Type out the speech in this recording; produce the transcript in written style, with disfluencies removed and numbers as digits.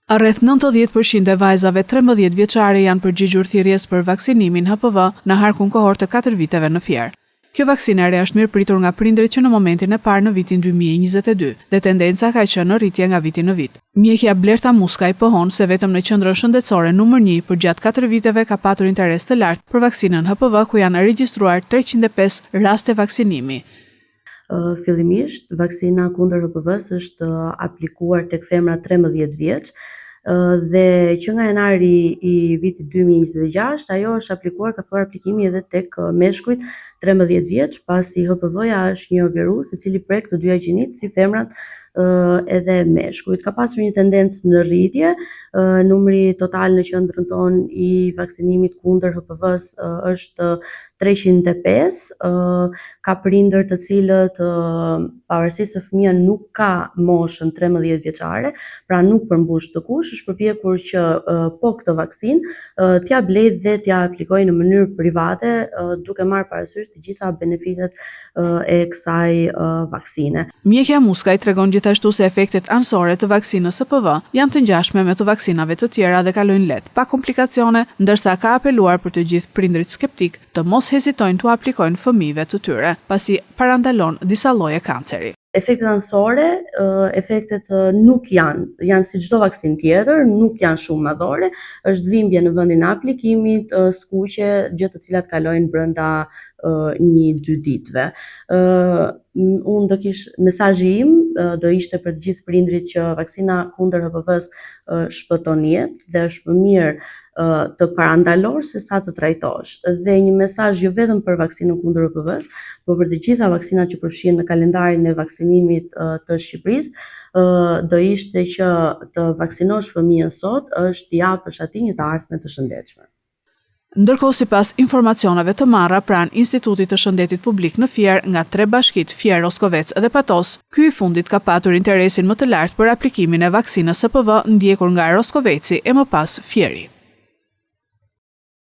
Rreth 90% e vajzave 13 vjeçare janë përgjigjur thirrjes për vaksinimin HPV në harkun kohor të 4 viteve në Fier. Kjo vaksinë e re është mirëpritur nga prindërit që në momentin e parë në vitin 2022 dhe tendenca ka qenë në rritje nga viti në vit. Mjekja Blerta Muskaj pohon se vetëm në qendrën shëndetësore numër 1 për gjatë 4 viteve ka patur interes të lartë për vaksinën HPV, ku janë regjistruar 305 raste vaksinimi. Fillimisht, vaksina kundër HPV-s është aplikuar tek femra 13 vjeç, dhe që nga janari i vitit 2026, ajo është aplikuar, ka filluar aplikimi edhe tek meshkujt 13 vjeç, pasi HPV-ja është një virus i cili prek të dyja gjinit, si femrat edhe meshkujt. Ka pasur një tendencë në rritje, numri total në qendrën tonë i vaksinimit kundër HPV-s është 305, ka prindër të cilët pavarësisht se fëmia nuk ka moshën 13 vjeçare, pra nuk përmbush të kush, është përpjekur që po këtë vaksinë t'ja blej dhe t'ja aplikojë në mënyrë private, duke marrë parasysh të gjitha benefitet e kësaj vaksine. Mjekja Muskaj tregon gjithashtu se efektet anësore të vaksinës HPV janë të ngjashme me të vaksinave të tjera dhe kalojnë lehtë, pa komplikacione, ndërsa ka apeluar për të gjithë prindrit skeptik të mos hezitojnë të aplikojnë fëmijëve të tyre, pasi parandalon disa lloje kanceri. Efektet anësore, efektet nuk janë si çdo vaksinë tjetër, nuk janë shumë madhore, është dhimbje në vendin e aplikimit, skuqe, gjë të cilat kalojnë brenda 1-2 ditëve. Unë do kish mesazhi im do ishte për të gjithë prindrit që vaksina kundër HPV-s shpëton jetë dhe është më mirë të parandalosh se sa të trajtosh. Dhe një mesazh jo vetëm për vaksinën kundër HPV-s, por për të gjitha vaksinat që përfshihen në kalendarin e vaksinimit të Shqipërisë, do ishte që të vaksinosh fëmijën sot është t'i japësh atij një të ardhme të shëndetshme. Ndërkohë, sipas informacioneve të marra pranë Institutit të Shëndetit Publik në Fier nga 3 bashkitë Fier, Roskovec dhe Patos, ky i fundit ka patur interesin më të lartë për aplikimin e vaksinës HPV, ndjekur nga Roskoveci e më pas Fieri.